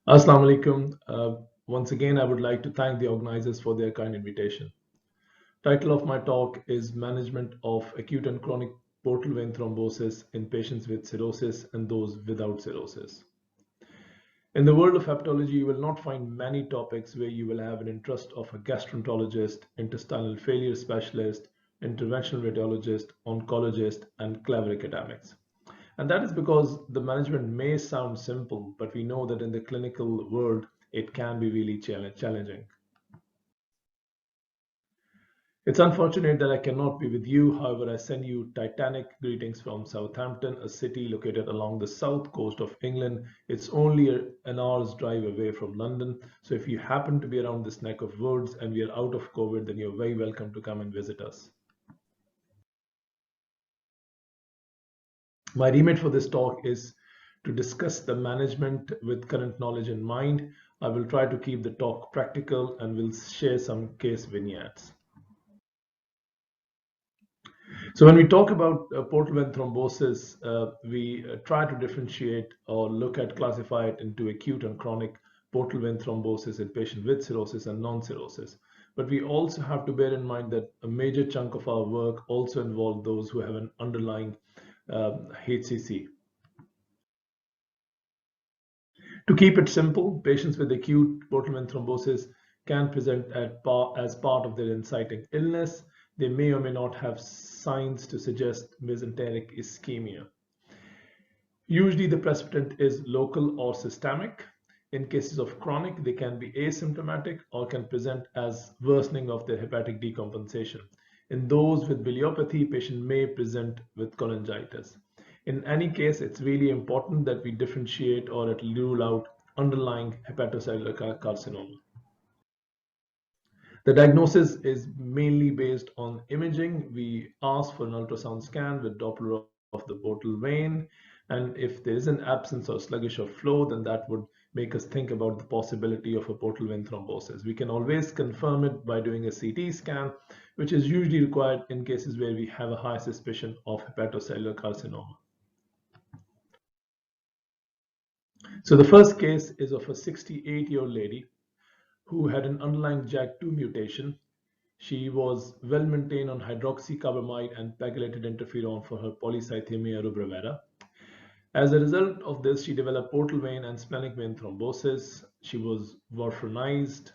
Assalamu alaikum. Once again, I would like to thank the organizers for their kind invitation. Title of my talk is Management of Acute and Chronic Portal Vein Thrombosis in Patients with Cirrhosis and those without cirrhosis. In the world of hepatology, you will not find many topics where you will have an interest of a gastroenterologist, intestinal failure specialist, interventional radiologist, oncologist, and clever academics. And that is because the management may sound simple, but we know that in the clinical world, it can be really challenging. It's unfortunate that I cannot be with you. However, I send you titanic greetings from Southampton, a city located along the south coast of England. It's only an hour's drive away from London. So if you happen to be around this neck of woods and we are out of COVID, then you're very welcome to come and visit us. My remit for this talk is to discuss the management with current knowledge in mind. I will try to keep the talk practical and will share some case vignettes. So when we talk about portal vein thrombosis, we try to differentiate or look at classify it into acute and chronic portal vein thrombosis in patients with cirrhosis and non-cirrhosis. But we also have to bear in mind that a major chunk of our work also involves those who have an underlying HCC. To keep it simple, patients with acute portal vein thrombosis can present as part of their inciting illness. They may or may not have signs to suggest mesenteric ischemia. Usually the precipitant is local or systemic. In cases of chronic, they can be asymptomatic or can present as worsening of their hepatic decompensation. In those with biliopathy, patient may present with cholangitis. In any case, it's really important that we differentiate or at least rule out underlying hepatocellular carcinoma. The diagnosis is mainly based on imaging. We ask for an ultrasound scan with Doppler of the portal vein. And if there is an absence or sluggish of flow, then that would make us think about the possibility of a portal vein thrombosis. We can always confirm it by doing a CT scan, which is usually required in cases where we have a high suspicion of hepatocellular carcinoma. So the first case is of a 68-year-old lady who had an underlying JAK2 mutation. She was well maintained on hydroxycarbamide and pegylated interferon for her polycythemia rubra vera. As a result of this, she developed portal vein and splenic vein thrombosis. She was warfarinized.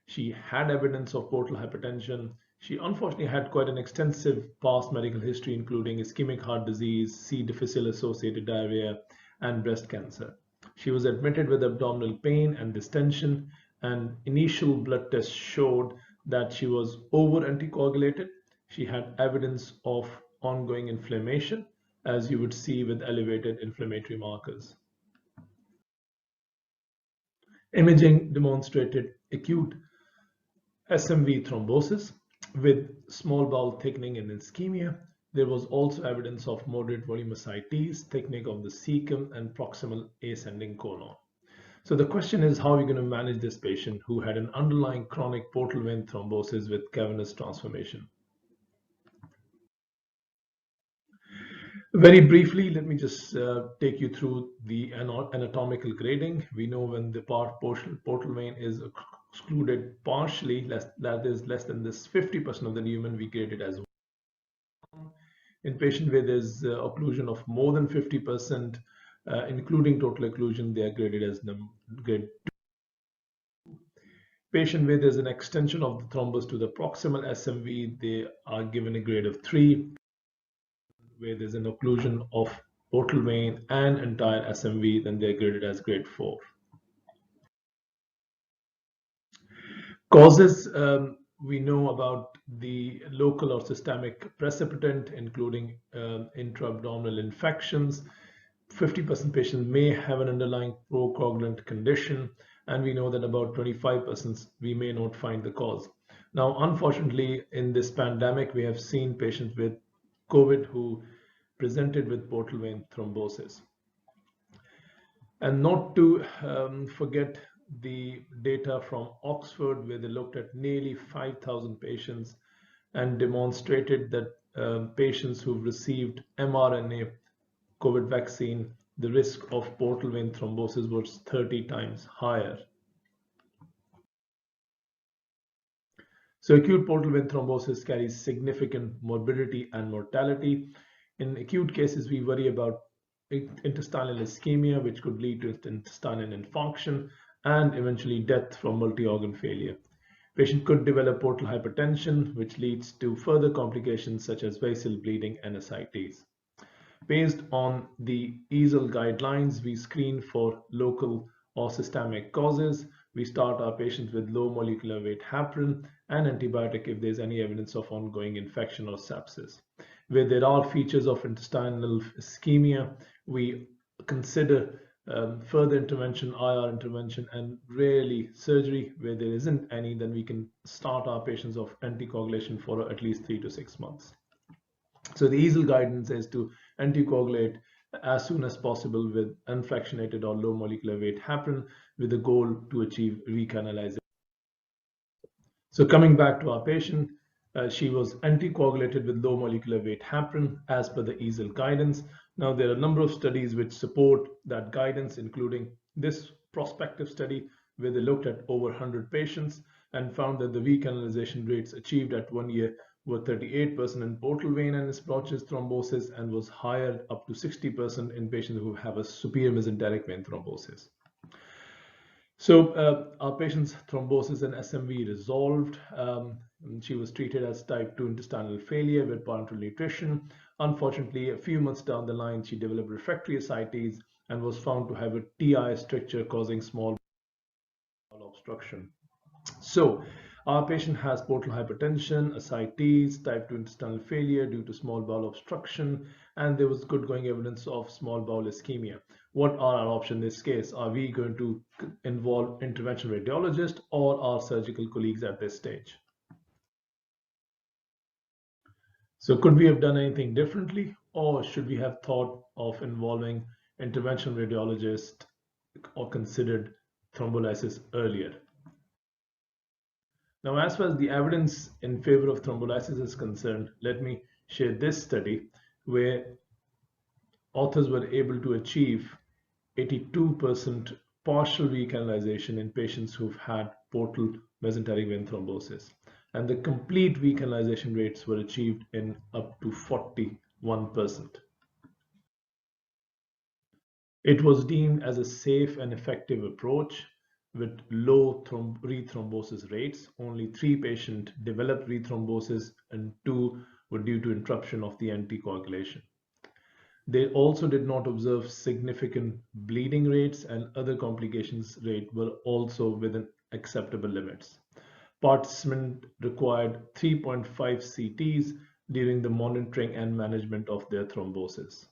She had evidence of portal hypertension. She unfortunately had quite an extensive past medical history, including ischemic heart disease, C. difficile associated diarrhea, and breast cancer. She was admitted with abdominal pain and distension, and initial blood tests showed that she was over anticoagulated. She had evidence of ongoing inflammation, as you would see with elevated inflammatory markers. Imaging demonstrated acute SMV thrombosis with small bowel thickening and ischemia. There was also evidence of moderate volume ascites, thickening of the cecum, and proximal ascending colon. So the question is, how are we going to manage this patient who had an underlying chronic portal vein thrombosis with cavernous transformation? Very briefly, let me just take you through the anatomical grading. We know when the portal vein is excluded partially, that is less than this 50% of the lumen, we grade it as 1. In patient where there's occlusion of more than 50%, including total occlusion, they are graded as grade 2. Patient where there's an extension of the thrombus to the proximal SMV, they are given a grade of 3. Where there's an occlusion of portal vein and entire SMV, then they're graded as grade 4. Causes, we know about the local or systemic precipitant, including intra-abdominal infections. 50% patients may have an underlying procoagulant condition, and we know that about 25% we may not find the cause. Now, unfortunately, in this pandemic, we have seen patients with COVID who presented with portal vein thrombosis. And not to forget the data from Oxford, where they looked at nearly 5,000 patients and demonstrated that patients who've received mRNA COVID vaccine the risk of portal vein thrombosis was 30 times higher. So acute portal vein thrombosis carries significant morbidity and mortality. In acute cases, we worry about intestinal ischemia, which could lead to intestinal infarction and eventually death from multi-organ failure. Patient could develop portal hypertension, which leads to further complications such as vessel bleeding and ascites. Based on the EASL guidelines, we screen for local or systemic causes. We start our patients with low molecular weight heparin and antibiotic if there's any evidence of ongoing infection or sepsis. Where there are features of intestinal ischemia, we consider further intervention, IR intervention, and rarely surgery. Where there isn't any, then we can start our patients of anticoagulation for at least 3 to 6 months. So the EASL guidance is to anticoagulate as soon as possible with unfractionated or low molecular weight heparin with the goal to achieve recanalization. So coming back to our patient, she was anticoagulated with low molecular weight heparin as per the EASL guidance. Now there are a number of studies which support that guidance, including this prospective study where they looked at over 100 patients and found that the recanalization rates achieved at 1 year were 38% in portal vein and splotches thrombosis and was higher up to 60% in patients who have a superior mesenteric vein thrombosis. So our patient's thrombosis and SMV resolved. She was treated as type 2 intestinal failure with parenteral nutrition. Unfortunately, a few months down the line, she developed refractory ascites and was found to have a TI stricture causing small bowel obstruction. So our patient has portal hypertension, ascites, type 2 intestinal failure due to small bowel obstruction, and there was good going evidence of small bowel ischemia. What are our options in this case? Are we going to involve interventional radiologist or our surgical colleagues at this stage? So could we have done anything differently, or should we have thought of involving interventional radiologist or considered thrombolysis earlier? Now, as far as the evidence in favor of thrombolysis is concerned, let me share this study where authors were able to achieve 82% partial recanalization in patients who've had portal mesenteric vein thrombosis. And the complete recanalization rates were achieved in up to 41%. It was deemed as a safe and effective approach with low rethrombosis rates. Only 3 patients developed rethrombosis and 2 were due to interruption of the anticoagulation. They also did not observe significant bleeding rates, and other complications rate were also within acceptable limits. Participants required 3.5 CTs during the monitoring and management of their thrombosis.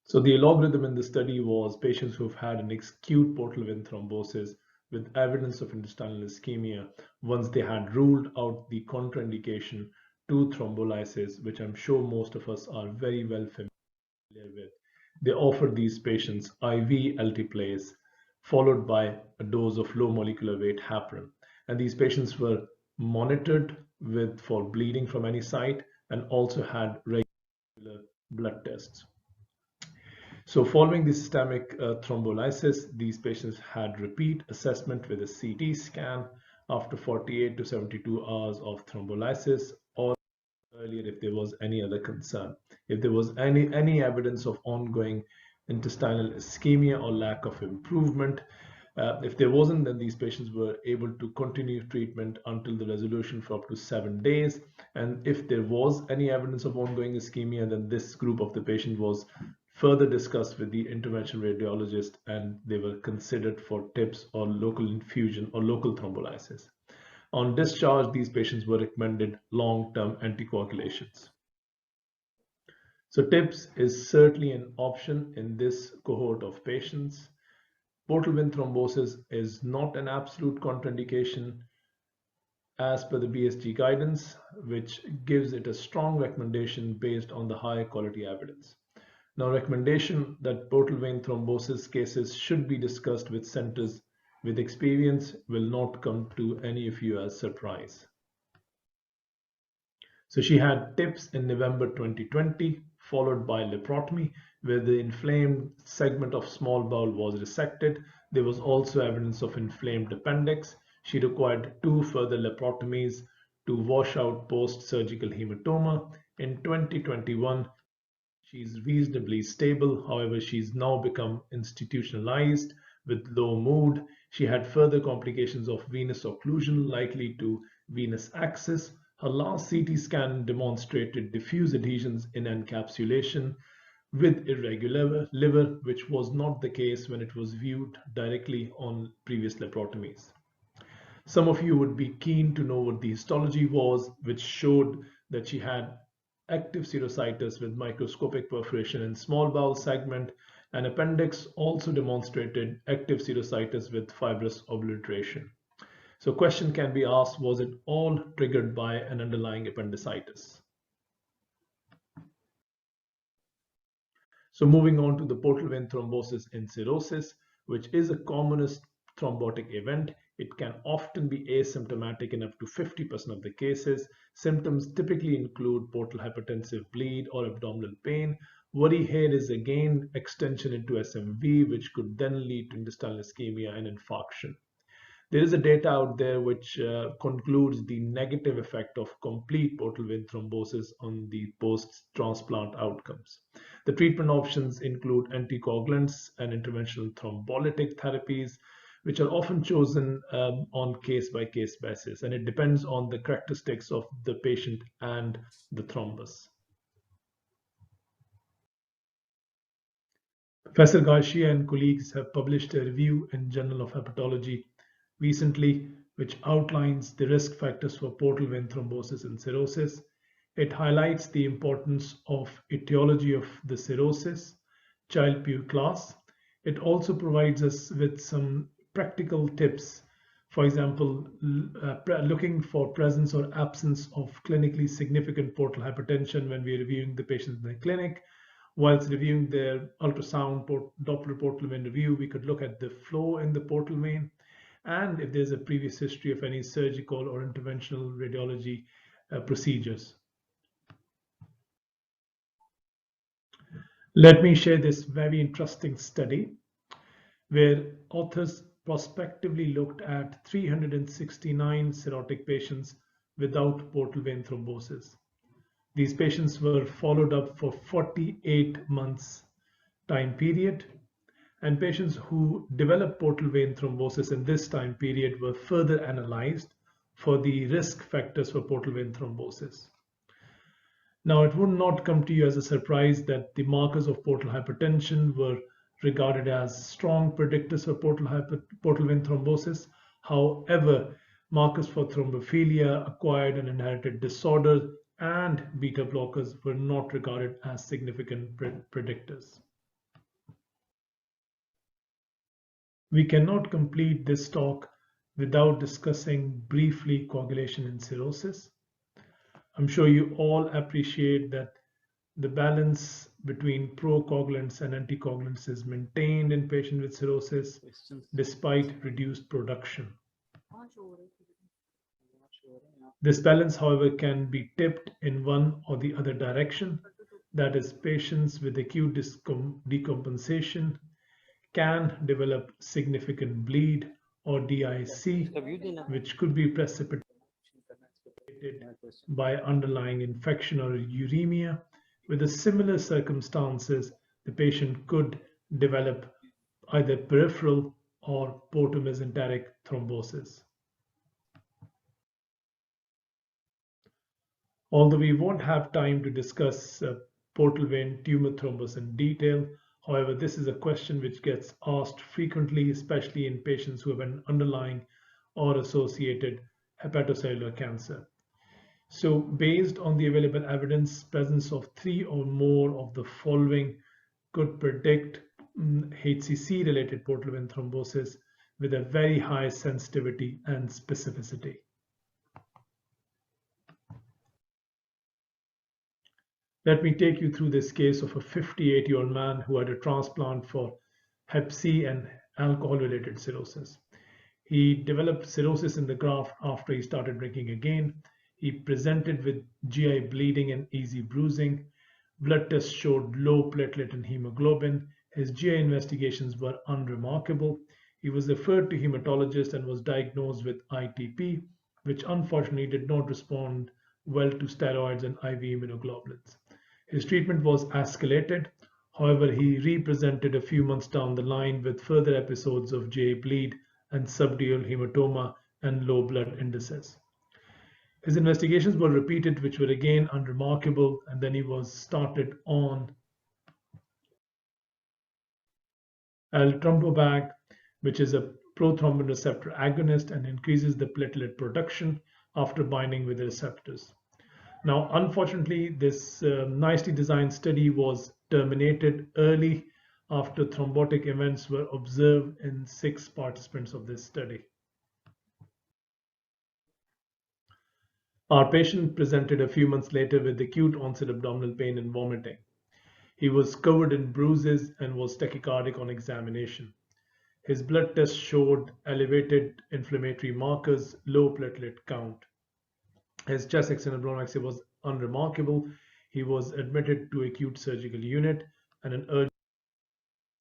So the algorithm in the study was patients who've had an acute portal vein thrombosis with evidence of intestinal ischemia once they had ruled out the contraindication to thrombolysis, which I'm sure most of us are very well familiar with. They offered these patients IV alteplase followed by a dose of low molecular weight heparin. And these patients were monitored for bleeding from any site and also had regular blood tests. So following the systemic thrombolysis, these patients had repeat assessment with a CT scan after 48 to 72 hours of thrombolysis or earlier if there was any other concern. If there was any evidence of ongoing intestinal ischemia or lack of improvement, if there wasn't, then these patients were able to continue treatment until the resolution for up to 7 days. And if there was any evidence of ongoing ischemia, then this group of the patient was further discussed with the interventional radiologist and they were considered for TIPS or local infusion or local thrombolysis. On discharge, these patients were recommended long-term anticoagulations. So TIPS is certainly an option in this cohort of patients. Portal vein thrombosis is not an absolute contraindication as per the BSG guidance, which gives it a strong recommendation based on the high quality evidence. Now, recommendation that portal vein thrombosis cases should be discussed with centers with experience will not come to any of you as surprise. So she had TIPS in November 2020, followed by laparotomy, where the inflamed segment of small bowel was resected. There was also evidence of inflamed appendix. She required 2 further laparotomies to wash out post-surgical hematoma. In 2021, she's reasonably stable. However, she's now become institutionalized with low mood. She had further complications of venous occlusion likely to venous access. Her last CT scan demonstrated diffuse adhesions in encapsulation with irregular liver, which was not the case when it was viewed directly on previous laparotomies. Some of you would be keen to know what the histology was, which showed that she had active serositis with microscopic perforation in small bowel segment, and appendix also demonstrated active serositis with fibrous obliteration. So question can be asked, was it all triggered by an underlying appendicitis? So moving on to the portal vein thrombosis in cirrhosis, which is a commonest thrombotic event. It can often be asymptomatic in up to 50% of the cases. Symptoms typically include portal hypertensive bleed or abdominal pain. Worry here is again extension into SMV, which could then lead to intestinal ischemia and infarction. There is a data out there which concludes the negative effect of complete portal vein thrombosis on the post-transplant outcomes. The treatment options include anticoagulants and interventional thrombolytic therapies, which are often chosen on case-by-case basis, and it depends on the characteristics of the patient and the thrombus. Professor Garcia and colleagues have published a review in Journal of Hepatology recently, which outlines the risk factors for portal vein thrombosis and cirrhosis. It highlights the importance of etiology of the cirrhosis, Child-Pugh class. It also provides us with some practical tips. For example, looking for presence or absence of clinically significant portal hypertension when we are reviewing the patients in the clinic. Whilst reviewing their ultrasound Doppler portal vein review, we could look at the flow in the portal vein, and if there's a previous history of any surgical or interventional radiology procedures. Let me share this very interesting study where authors prospectively looked at 369 cirrhotic patients without portal vein thrombosis. These patients were followed up for 48 months time period, and patients who developed portal vein thrombosis in this time period were further analyzed for the risk factors for portal vein thrombosis. Now, it would not come to you as a surprise that the markers of portal hypertension were regarded as strong predictors for portal vein thrombosis. However, markers for thrombophilia, acquired and inherited disorder, and beta blockers were not regarded as significant predictors. We cannot complete this talk without discussing briefly coagulation in cirrhosis. I'm sure you all appreciate that the balance between procoagulants and anticoagulants is maintained in patients with cirrhosis despite reduced production. This balance, however, can be tipped in one or the other direction. That is, patients with acute decompensation can develop significant bleed or DIC, which could be precipitated by underlying infection or uremia. With the similar circumstances, the patient could develop either peripheral or portomesenteric thrombosis. Although we won't have time to discuss portal vein tumor thrombus in detail, however, this is a question which gets asked frequently, especially in patients who have an underlying or associated hepatocellular cancer. So based on the available evidence, presence of 3 or more of the following could predict HCC-related portal vein thrombosis with a very high sensitivity and specificity. Let me take you through this case of a 58-year-old man who had a transplant for Hep C and alcohol-related cirrhosis. He developed cirrhosis in the graft after he started drinking again. He presented with GI bleeding and easy bruising. Blood tests showed low platelet and hemoglobin. His GI investigations were unremarkable. He was referred to hematologist and was diagnosed with ITP, which unfortunately did not respond well to steroids and IV immunoglobulins. His treatment was escalated. However, he represented a few months down the line with further episodes of GI bleed and subdural hematoma and low blood indices. His investigations were repeated, which were again unremarkable, and then he was started on eltrombopag, which is a prothrombin receptor agonist and increases the platelet production after binding with the receptors. Now, unfortunately, this nicely designed study was terminated early after thrombotic events were observed in 6 participants of this study. Our patient presented a few months later with acute onset abdominal pain and vomiting. He was covered in bruises and was tachycardic on examination. His blood tests showed elevated inflammatory markers, low platelet count. His chest external bronchoscopy was unremarkable. He was admitted to acute surgical unit and an urgent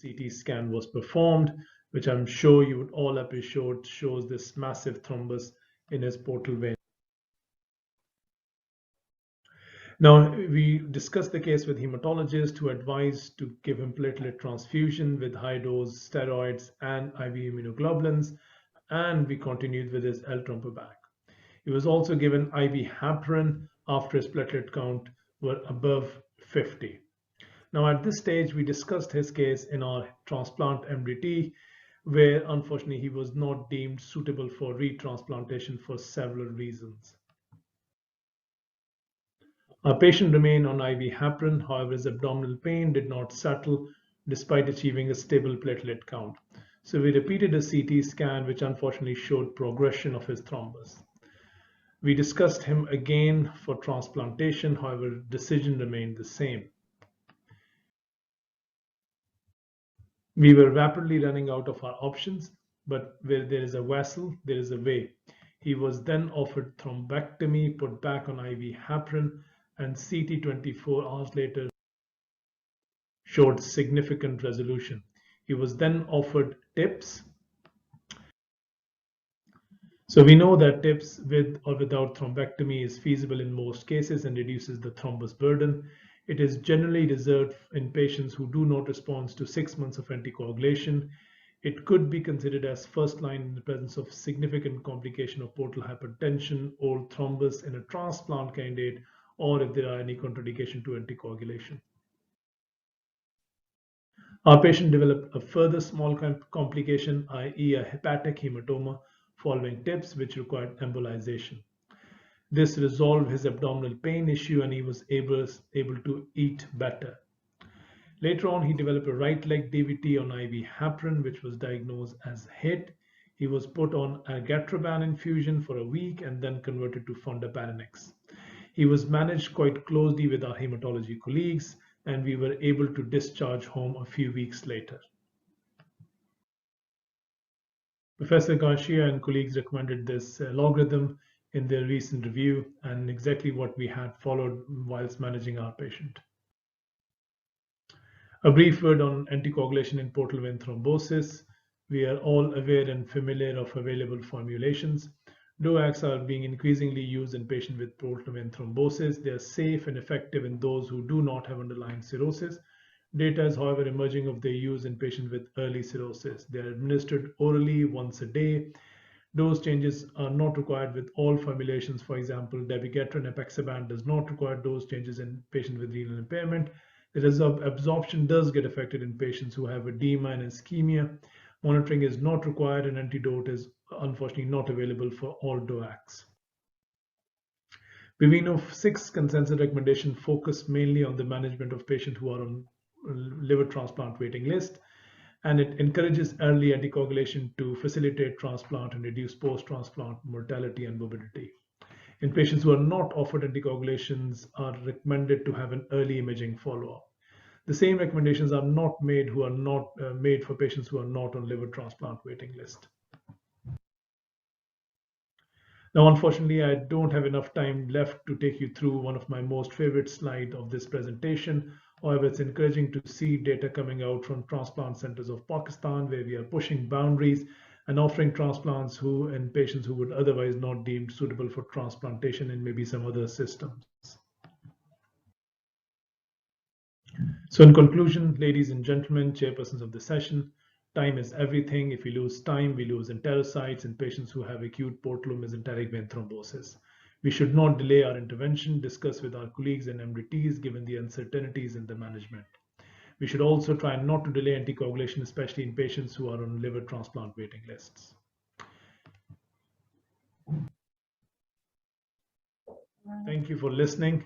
CT scan was performed, which I'm sure you would all appreciate, shows this massive thrombus in his portal vein. Now, we discussed the case with hematologist who advised to give him platelet transfusion with high-dose steroids and IV immunoglobulins, and we continued with his eltrombopag. He was also given IV heparin after his platelet count were above 50. Now, at this stage, we discussed his case in our transplant MDT, where unfortunately he was not deemed suitable for retransplantation for several reasons. Our patient remained on IV heparin, however, his abdominal pain did not settle despite achieving a stable platelet count. So we repeated a CT scan, which unfortunately showed progression of his thrombus. We discussed him again for transplantation, however, decision remained the same. We were rapidly running out of our options, but where there is a vessel, there is a way. He was then offered thrombectomy, put back on IV heparin, and CT 24 hours later showed significant resolution. He was then offered TIPS. So we know that TIPS with or without thrombectomy is feasible in most cases and reduces the thrombus burden. It is generally reserved in patients who do not respond to 6 months of anticoagulation. It could be considered as first line in the presence of significant complication of portal hypertension or thrombus in a transplant candidate, or if there are any contraindication to anticoagulation. Our patient developed a further small complication, i.e. a hepatic hematoma following TIPS, which required embolization. This resolved his abdominal pain issue and he was able to eat better. Later on, he developed a right leg DVT on IV heparin, which was diagnosed as HIT. He was put on argatroban infusion for a week and then converted to fondaparinux. He was managed quite closely with our hematology colleagues, and we were able to discharge home a few weeks later. Professor Garcia and colleagues recommended this logarithm in their recent review, and exactly what we had followed whilst managing our patient. A brief word on anticoagulation in portal vein thrombosis. We are all aware and familiar of available formulations. DOACs are being increasingly used in patients with portal vein thrombosis. They are safe and effective in those who do not have underlying cirrhosis. Data is, however, emerging of their use in patients with early cirrhosis. They are administered orally once a day. Dose changes are not required with all formulations. For example, dabigatran apixaban does not require dose changes in patients with renal impairment. The absorption does get affected in patients who have edema and ischemia. Monitoring is not required, and antidote is unfortunately not available for all DOACs. Bivino 6 consensus recommendation focus mainly on the management of patients who are on liver transplant waiting list, and it encourages early anticoagulation to facilitate transplant and reduce post-transplant mortality and morbidity. In patients who are not offered anticoagulations are recommended to have an early imaging follow-up. The same recommendations are not made for patients who are not on liver transplant waiting list. Now, unfortunately, I don't have enough time left to take you through one of my most favorite slides of this presentation. However, it's encouraging to see data coming out from transplant centers of Pakistan, where we are pushing boundaries and offering transplants in patients who would otherwise not deemed suitable for transplantation in maybe some other systems. So in conclusion, ladies and gentlemen, chairpersons of the session, time is everything. If we lose time, we lose enterocytes in patients who have acute portal mesenteric vein thrombosis. We should not delay our intervention, discuss with our colleagues and MDTs given the uncertainties in the management. We should also try not to delay anticoagulation, especially in patients who are on liver transplant waiting lists. Thank you for listening.